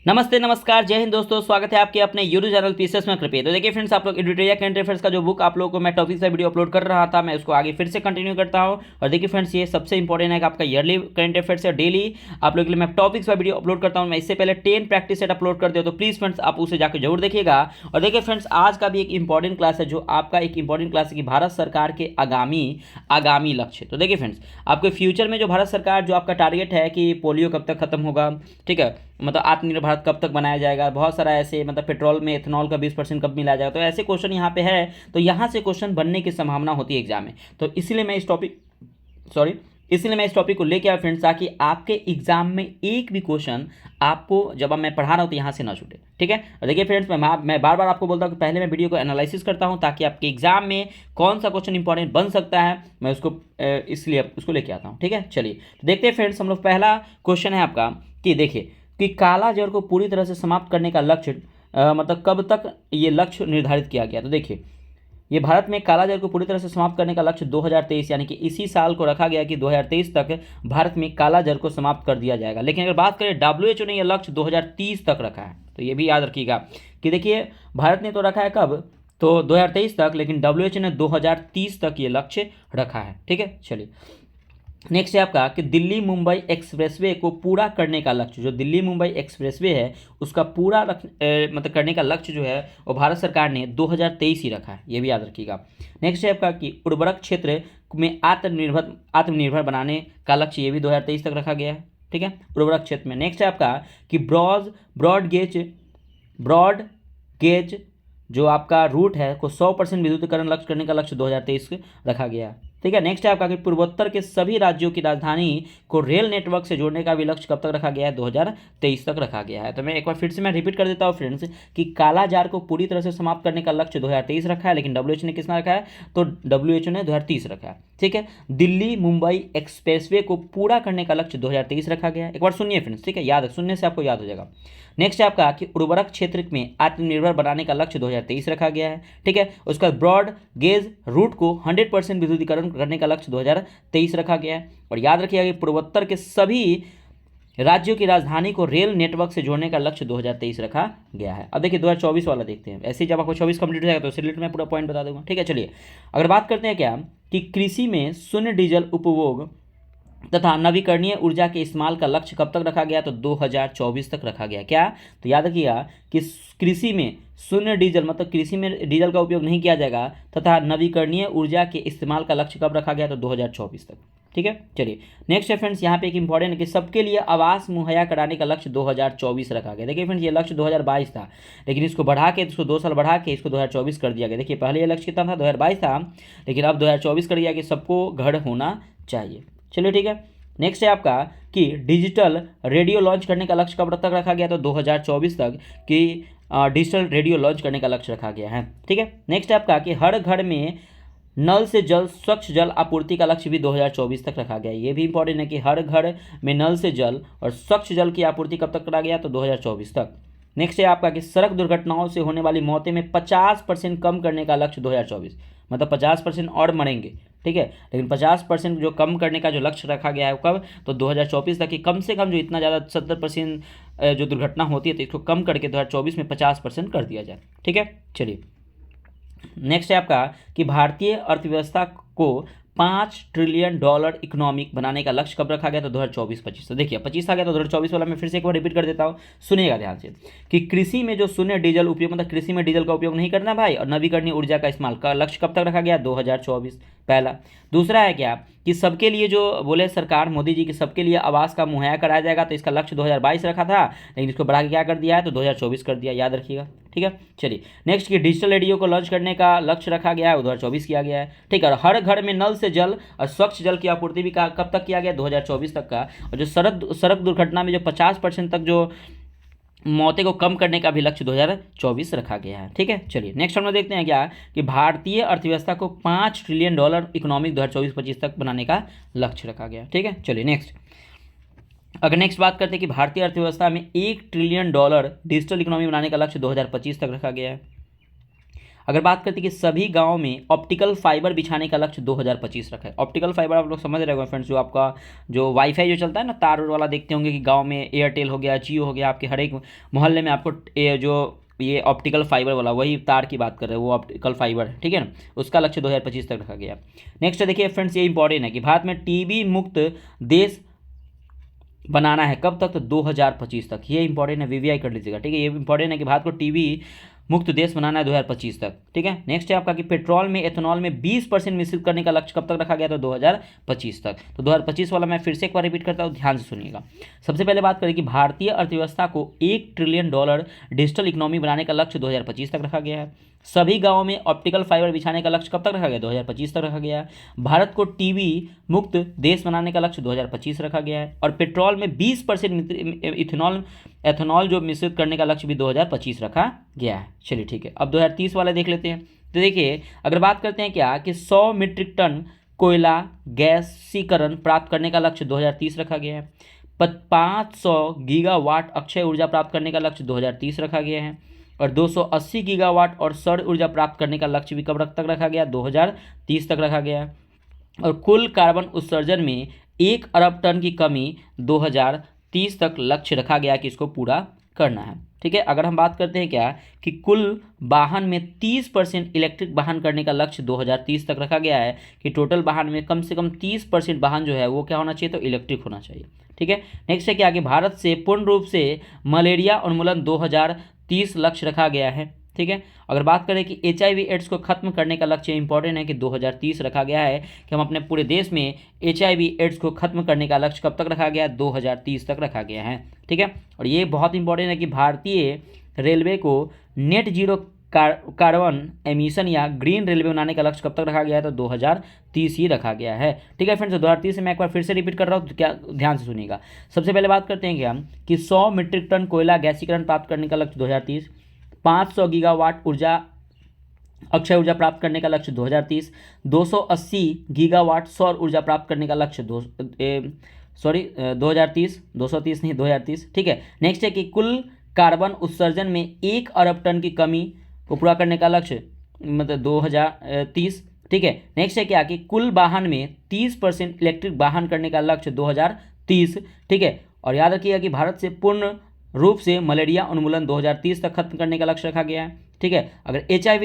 नमस्ते नमस्कार जय हिंद दोस्तों, स्वागत है आपके अपने यूट्यूब चैनल पीसीएस में कृपया। तो देखिए फ्रेंड्स, आप लोग एडिटोरियल करंट अफेयर्स का जो बुक आप लोगों को मैं टॉपिक से वीडियो अपलोड कर रहा था, मैं उसको आगे फिर से कंटिन्यू करता हूं। और देखिए फ्रेंड्स, ये सबसे इंपॉर्टेंट है कि आपका ईयरली करंट अफेयर्स है, डेली आप लोग के लिए मैं टॉपिक्स का वीडियो अपलोड करता हूँ। मैं इससे पहले 10 प्रैक्टिस सेट अपलोड कर दिया, तो प्लीज़ फ्रेंड्स आप उसे जाकर जरूर देखिएगा। और देखिए फ्रेंड्स, आज का भी एक इंपॉर्टेंट क्लास है, जो आपका एक इंपॉर्टेंट क्लास है कि भारत सरकार के आगामी आगामी लक्ष्य। तो देखिए फ्रेंड्स, आपके फ्यूचर में जो भारत सरकार जो आपका टारगेट है कि पोलियो कब तक खत्म होगा, ठीक है, मतलब आत्मनिर्भर भारत कब तक बनाया जाएगा, बहुत सारा ऐसे मतलब पेट्रोल में इथेनॉल का 20% कब मिलाया जाएगा, तो ऐसे क्वेश्चन यहाँ पे है। तो यहाँ से क्वेश्चन बनने की संभावना होती है एग्जाम में। तो इसलिए मैं इस टॉपिक को लेके आया फ्रेंड्स, ताकि आपके एग्जाम में एक भी क्वेश्चन आपको जब मैं पढ़ा रहा हूँ तो यहाँ से ना छूटे, ठीक है। और देखिए फ्रेंड्स, मैं बार बार आपको बोलता हूँ कि पहले मैं वीडियो को एनालिसिस करता हूँ, ताकि आपके एग्जाम में कौन सा क्वेश्चन इंपॉर्टेंट बन सकता है, मैं उसको इसलिए उसको लेके आता हूँ, ठीक है। चलिए तो देखते हैं फ्रेंड्स, हम लोग पहला क्वेश्चन है आपका कि देखिए कि काला जर को पूरी तरह से समाप्त करने का लक्ष्य मतलब कब तक ये लक्ष्य निर्धारित किया गया। तो देखिए, ये भारत में काला जर को पूरी तरह से समाप्त करने का लक्ष्य 2023 यानी कि इसी साल को रखा गया कि 2023 तक भारत में काला जर को समाप्त कर दिया जाएगा। लेकिन अगर बात करें, WHO ने यह लक्ष्य 2030 तक रखा है, तो ये भी याद रखिएगा कि देखिए भारत ने तो रखा है कब, तो 2023 तक, लेकिन WHO ने 2030 तक ये लक्ष्य रखा है, ठीक है। चलिए नेक्स्ट है आपका कि दिल्ली मुंबई एक्सप्रेसवे को पूरा करने का लक्ष्य, जो दिल्ली मुंबई एक्सप्रेसवे है उसका पूरा मतलब करने का लक्ष्य जो है वो भारत सरकार ने 2023 ही रखा है, ये भी याद रखिएगा। नेक्स्ट है आपका कि उर्वरक क्षेत्र में आत्मनिर्भर बनाने का लक्ष्य, ये भी 2023 तक रखा गया है, ठीक है, उर्वरक क्षेत्र में। नेक्स्ट है आपका कि ब्रॉड गेज जो आपका रूट है को 100% विद्युतीकरण लक्ष्य करने का लक्ष्य 2023 रखा गया है, ठीक है। नेक्स्ट है आपका कि पूर्वोत्तर के सभी राज्यों की राजधानी को रेल नेटवर्क से जोड़ने का भी लक्ष्य कब तक रखा गया है, 2023 तक रखा गया है। तो मैं एक बार फिर से मैं रिपीट कर देता हूँ फ्रेंड्स कि काला जार को पूरी तरह से समाप्त करने का लक्ष्य 2023 रखा है, लेकिन WHO ने कितना रखा है, तो WHO ने 2030 रखा है, ठीक है। दिल्ली मुंबई एक्सप्रेसवे को पूरा करने का लक्ष्य 2023 रखा गया है। एक बार सुनिए फ्रेंड्स, ठीक है, याद सुनने से आपको याद हो जाएगा। नेक्स्ट है आपका कि उर्वरक क्षेत्र में आत्मनिर्भर बनाने का लक्ष्य 2023 रखा गया है, ठीक है। उसका ब्रॉड गेज रूट को 100% विद्युतीकरण करने का लक्ष्य 2023 रखा गया है। और याद रखिएगा कि पूर्वोत्तर के सभी राज्यों की राजधानी को रेल नेटवर्क से जोड़ने का लक्ष्य 2023 रखा गया है। अब देखिए 2024 वाला देखते हैं। ऐसे ही जब आपको 24 कंप्लीट हो जाएगा तो उसे रिलेटेड मैं पूरा पॉइंट बता दूंगा, ठीक है। चलिए अगर बात करते हैं क्या कि कृषि में शून्य डीजल उपभोग तथा नवीकरणीय ऊर्जा के इस्तेमाल का लक्ष्य कब तक रखा गया, तो 2024 तक रखा गया। क्या, तो याद रखिएगा कि कृषि में शून्य डीजल मतलब कृषि में डीजल का उपयोग नहीं किया जाएगा, तथा नवीकरणीय ऊर्जा के इस्तेमाल का लक्ष्य कब रखा गया, तो 2024 तक, ठीक है। चलिए नेक्स्ट है फ्रेंड्स, यहाँ पे एक इंपॉर्टेंट है कि सबके लिए आवास मुहैया कराने का लक्ष्य 2024 रखा गया। देखिए फ्रेंड्स, ये लक्ष्य 2022 था, लेकिन इसको बढ़ा के इसको 2 साल बढ़ा के इसको 2024 कर दिया गया। देखिए पहले ये लक्ष्य कितना था, 2022 था, लेकिन अब 2024 कर दिया कि सबको घर होना चाहिए। चलिए ठीक है। नेक्स्ट है आपका कि डिजिटल रेडियो लॉन्च करने का लक्ष्य कब तक रखा गया, तो 2024 तक कि डिजिटल रेडियो लॉन्च करने का लक्ष्य रखा गया है, ठीक है। नेक्स्ट है आपका कि हर घर में नल से जल स्वच्छ जल आपूर्ति का लक्ष्य भी 2024 तक रखा गया। ये भी इंपॉर्टेंट है कि हर घर में नल से जल और स्वच्छ जल की आपूर्ति कब तक करा गया, तो 2024 तक। नेक्स्ट है आपका कि सड़क दुर्घटनाओं से होने वाली मौतें में 50% कम करने का लक्ष्य 2024, मतलब 50% और मरेंगे, ठीक है, लेकिन 50% जो कम करने का जो लक्ष्य रखा गया है कब, तो 2024 तक कि कम से कम जो इतना ज़्यादा 70% जो दुर्घटना होती है तो इसको कम करके 2024 में 50% कर दिया जाए, ठीक है। चलिए नेक्स्ट है आपका कि भारतीय अर्थव्यवस्था को $5 ट्रिलियन इकोनॉमिक बनाने का लक्ष्य कब रखा गया, तो 2024-25। तो देखिए 25 आ गया तो 2024 वाला मैं फिर से एक बार रिपीट कर देता हूँ, सुनिएगा ध्यान से कि कृषि में जो शून्य डीजल उपयोग मतलब कृषि में डीजल का उपयोग नहीं करना भाई, और नवीकरणीय ऊर्जा का इस्तेमाल का लक्ष्य कब तक रखा गया, 2024 पहला। दूसरा है क्या कि सबके लिए जो बोले सरकार मोदी जी की सबके लिए आवास का मुहैया कराया जाएगा, तो इसका लक्ष्य 2022 रखा था, लेकिन इसको बढ़ा के क्या कर दिया है, तो 2024 कर दिया, याद रखिएगा, ठीक है। चलिए नेक्स्ट की डिजिटल रेडियो को लॉन्च करने का लक्ष्य रखा गया है, 2024 किया गया है, ठीक है। और हर घर में नल से जल और स्वच्छ जल की आपूर्ति भी कब तक किया गया, 2024 तक का। और जो सड़क दुर्घटना में जो 50% तक जो मौतें को कम करने का भी लक्ष्य 2024 रखा गया है, ठीक है। चलिए नेक्स्ट हम लोग देखते हैं क्या कि भारतीय अर्थव्यवस्था को $5 ट्रिलियन इकोनॉमिक 2024-25 तक बनाने का लक्ष्य रखा गया, ठीक है। चलिए नेक्स्ट अगर नेक्स्ट बात करते हैं कि भारतीय अर्थव्यवस्था में $1 ट्रिलियन डिजिटल इकोनॉमी बनाने का लक्ष्य 2025 तक रखा गया है। अगर बात करते हैं कि सभी गाँव में ऑप्टिकल फाइबर बिछाने का लक्ष्य 2025 रखा है। ऑप्टिकल फाइबर आप लोग समझ रहे हो फ्रेंड्स, जो आपका जो वाईफाई जो चलता है ना तार वाला, देखते होंगे कि गाँव में एयरटेल हो गया, जियो हो गया, आपके हर एक मोहल्ले में आपको ये ऑप्टिकल फाइबर वाला, वही तार की बात कर रहे हैं, वो ऑप्टिकल फाइबर, ठीक है ना, उसका लक्ष्य 2025 तक रखा गया। नेक्स्ट देखिए फ्रेंड्स, ये इंपॉर्टेंट है कि भारत में टीबी मुक्त देश बनाना है कब तक, तो 2025 तक। ये इंपॉर्टेंट है, वीवीआई कर लीजिएगा, ठीक है। ये इंपॉर्टेंट है कि भारत को टीबी मुक्त देश बनाना है 2025 तक, ठीक है। नेक्स्ट है आपका कि पेट्रोल में एथेनॉल में 20% मिश्रित करने का लक्ष्य कब तक रखा गया, तो 2025 तक। तो 2025 वाला मैं फिर से एक बार रिपीट करता हूँ, ध्यान से सुनिएगा। सबसे पहले बात करें कि भारतीय अर्थव्यवस्था को $1 ट्रिलियन डिजिटल इकोनॉमी बनाने का लक्ष्य 2025 तक रखा गया है। सभी गांवों में ऑप्टिकल फाइबर बिछाने का लक्ष्य कब तक रखा गया, 2025 तक रखा गया है। भारत को टीबी मुक्त देश बनाने का लक्ष्य 2025 रखा गया है। और पेट्रोल में 20% एथेनॉल जो मिश्रित करने का लक्ष्य भी 2025 रखा गया है। चलिए ठीक है, अब 2030 वाले देख लेते हैं। तो देखिए, अगर बात करते हैं क्या कि 100 मीट्रिक टन कोयला गैसीकरण प्राप्त करने का लक्ष्य 2030 रखा गया है। 500 गीगावाट अक्षय ऊर्जा प्राप्त करने का लक्ष्य 2030 रखा गया है। और 280 गीगावाट और सौर ऊर्जा प्राप्त करने का लक्ष्य भी कब तक रखा गया, 2030 तक रखा गया है। और कुल कार्बन उत्सर्जन में 1 अरब टन की कमी 2030 तक लक्ष्य रखा गया कि इसको पूरा करना है, ठीक है। अगर हम बात करते हैं क्या कि कुल वाहन में 30% इलेक्ट्रिक वाहन करने का लक्ष्य 2030 तक रखा गया है, कि टोटल वाहन में कम से कम 30% वाहन जो है वो क्या होना चाहिए, तो इलेक्ट्रिक होना चाहिए, ठीक है। नेक्स्ट है कि आगे भारत से पूर्ण रूप से मलेरिया उन्मूलन 2030 लक्ष्य रखा गया है, ठीक है। अगर बात करें कि HIV एड्स को खत्म करने का लक्ष्य इंपॉर्टेंट है कि 2030 रखा गया है, कि हम अपने पूरे देश में HIV एड्स को खत्म करने का लक्ष्य कब तक रखा गया, 2030 तक रखा गया है, ठीक है। और ये बहुत इंपॉर्टेंट है कि भारतीय रेलवे को नेट जीरो कार्बन एमिशन या ग्रीन रेलवे बनाने का लक्ष्य कब तक रखा गया है, तो 2030 ही रखा गया है, ठीक है फ्रेंड्स। 2030 से मैं एक बार फिर से रिपीट कर रहा हूँ, तो क्या ध्यान से सुनिएगा। सबसे पहले बात करते हैं क्या कि 100 मीट्रिक टन कोयला गैसीकरण प्राप्त करने का लक्ष्य 2030, 500 गीगावाट ऊर्जा अक्षय ऊर्जा प्राप्त करने का लक्ष्य 2030, 280 गीगावाट सौर ऊर्जा प्राप्त करने का लक्ष्य 2030, 230 नहीं 2030, ठीक है। नेक्स्ट है कि कुल कार्बन उत्सर्जन में 1 अरब टन की कमी को पूरा करने का लक्ष्य मतलब 2030, ठीक है। नेक्स्ट है क्या कि कुल वाहन में 30% इलेक्ट्रिक वाहन करने का लक्ष्य 2030, ठीक है। और याद रखिएगा कि भारत से पूर्ण रूप से मलेरिया उन्मूलन 2030 तक खत्म करने का लक्ष्य रखा गया है, ठीक है। अगर HIV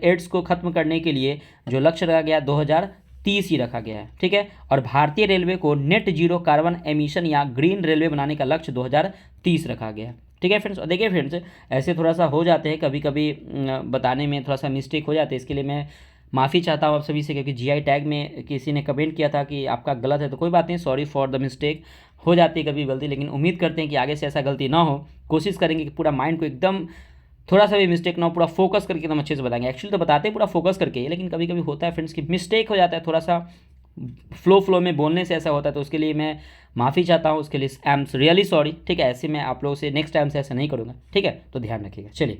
एड्स को खत्म करने के लिए जो लक्ष्य रखा गया 2030 ही रखा गया है, ठीक है। और भारतीय रेलवे को नेट जीरो कार्बन एमिशन या ग्रीन रेलवे बनाने का लक्ष्य 2030 रखा गया है, ठीक है फ्रेंड्स। और देखिए फ्रेंड्स, ऐसे थोड़ा सा हो जाते हैं कभी कभी, बताने में थोड़ा सा मिस्टेक हो जाते हैं, इसके लिए मैं माफ़ी चाहता हूँ आप सभी से, क्योंकि GI टैग में किसी ने कमेंट किया था कि आपका गलत है, तो कोई बात नहीं, सॉरी फॉर द मिस्टेक, हो जाती है कभी गलती, लेकिन उम्मीद करते हैं कि आगे से ऐसा गलती ना हो। कोशिश करेंगे कि पूरा माइंड को एकदम थोड़ा सा भी मिस्टेक ना हो, पूरा फोकस करके एकदम अच्छे से बताएंगे। एक्चुअली तो बताते हैं पूरा फोकस करके, लेकिन कभी कभी होता है फ्रेंड्स कि मिस्टेक हो जाता है, थोड़ा सा फ्लो में बोलने से ऐसा होता है, तो उसके लिए मैं माफ़ी चाहता हूँ, उसके लिए आई एम रियली सॉरी, ठीक है। ऐसे मैं आप लोगों से नेक्स्ट टाइम से ऐसा नहीं करूँगा, ठीक है, तो ध्यान रखिएगा। चलिए,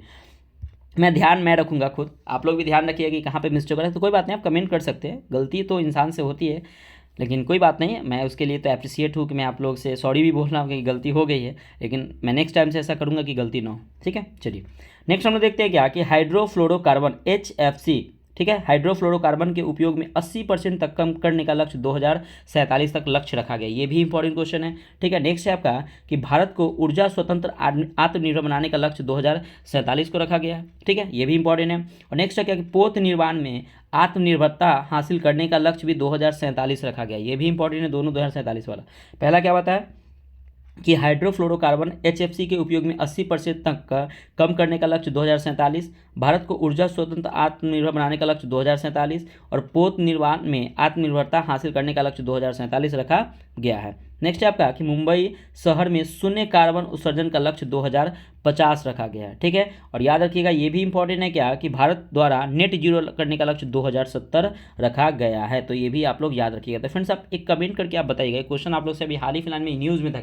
मैं रखूँगा खुद, आप लोग भी ध्यान रखिएगा कि कहाँ पे मिस्टेक हो रहा है। तो कोई बात नहीं, आप कमेंट कर सकते हैं, गलती तो इंसान से होती है, लेकिन कोई बात नहीं है, मैं उसके लिए तो अप्रिशिएट हूँ कि मैं आप लोग से सॉरी भी बोल रहा हूँ कि गलती हो गई है, लेकिन मैं नेक्स्ट टाइम से ऐसा करूँगा कि गलती ना हो, ठीक है। चलिए नेक्स्ट हम लोग देखते हैं क्या कि हाइड्रोफ्लोरोकार्बन HFC, ठीक है, हाइड्रोफ्लोरोकार्बन के उपयोग में 80% तक कम करने का लक्ष्य 2047 तक लक्ष्य रखा गया। ये भी इंपॉर्टेंट क्वेश्चन है, ठीक है। नेक्स्ट है आपका कि भारत को ऊर्जा स्वतंत्र आत्मनिर्भर बनाने का लक्ष्य 2047 को रखा गया है, ठीक है, ये भी इंपॉर्टेंट है। और नेक्स्ट है क्या कि पोत निर्माण में आत्मनिर्भरता हासिल करने का लक्ष्य भी 2047 रखा गया, ये भी इंपॉर्टेंट है, दोनों 2047 वाला। पहला क्या बताया कि हाइड्रोफ्लोरोकार्बन HFC के उपयोग में 80% तक का कम करने का लक्ष्य 2047, भारत को ऊर्जा स्वतंत्र आत्मनिर्भर बनाने का लक्ष्य 2047 और पोत निर्माण में आत्मनिर्भरता हासिल करने का लक्ष्य 2047 रखा गया है। नेक्स्ट है आपका कि मुंबई शहर में शून्य कार्बन उत्सर्जन का लक्ष्य 2050 रखा गया है, ठीक है। और याद रखिएगा ये भी इंपॉर्टेंट है क्या कि भारत द्वारा नेट जीरो करने का लक्ष्य 2070 रखा गया है, तो ये भी आप लोग याद रखिएगा। तो फ्रेंड्स, आप एक कमेंट करके आप बताइएगा, क्वेश्चन आप लोग से अभी हाल ही फिलहाल में न्यूज़ में था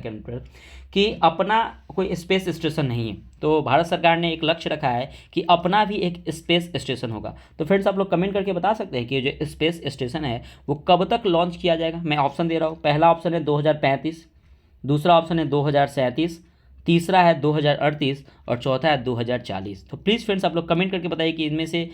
कि अपना कोई स्पेस स्टेशन नहीं है, तो भारत सरकार ने एक लक्ष्य रखा है कि अपना भी एक स्पेस स्टेशन होगा। तो फ्रेंड्स, आप लोग कमेंट करके बता सकते हैं कि जो स्पेस स्टेशन है वो कब तक लॉन्च किया जाएगा। मैं ऑप्शन दे रहा हूँ, पहला ऑप्शन है 2035, दूसरा ऑप्शन है 2037, तीसरा है 2038 और चौथा है 2040। तो प्लीज़ फ्रेंड्स आप लोग कमेंट करके बताइए कि इनमें से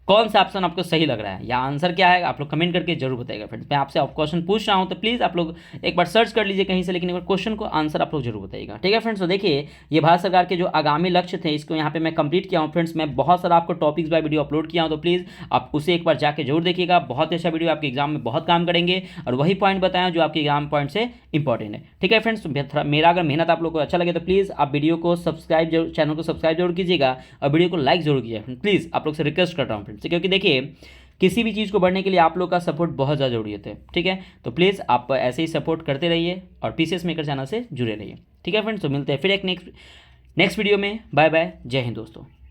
कौन सा ऑप्शन आपको सही लग रहा है या आंसर क्या है, आप लोग कमेंट करके जरूर बताइएगा फ्रेंड्स। मैं आपसे क्वेश्चन पूछ रहा हूँ तो प्लीज़ आप लोग एक बार सर्च कर लीजिए कहीं से, लेकिन एक बार क्वेश्चन को आंसर आप लोग जरूर बताइएगा, ठीक है फ्रेंड्स। तो देखिए ये भारत सरकार के जो आगामी लक्ष्य थे इसको यहाँ पे मैं कंप्लीट किया हूँ फ्रेंड्स। मैं बहुत सारा आपको टॉपिक्स बाय वीडियो अपलोड किया हूँ, तो प्लीज़ आप उसे एक बार जाके जरूर देखिएगा। बहुत ही अच्छा वीडियो, आपके एग्जाम में बहुत काम करेंगे और वही पॉइंट बताएं जो आपके एग्जाम पॉइंट से इंपॉर्टेंट है, ठीक है फ्रेंड्स। तो मेरा अगर मेहनत आप लोग को अच्छा लगे तो प्लीज़ आप वीडियो को सब्सक्राइब जरूर, चैनल को सब्सक्राइब जरूर कीजिएगा और वीडियो को लाइक जरूर कीजिएगा प्लीज़। आप लोग से रिक्वेस्ट कर रहा हूँ फ्रेंड्स, क्योंकि देखिए किसी भी चीज़ को बढ़ने के लिए आप लोग का सपोर्ट बहुत ज़्यादा जरूरी होता है, ठीक है। तो प्लीज़ आप ऐसे ही सपोर्ट करते रहिए और पीसीएस मेकर चैनल से जुड़े रहिए, ठीक है फ्रेंड्स। तो मिलते हैं फिर एक नेक्स्ट वीडियो में। बाय बाय, जय हिंद दोस्तों।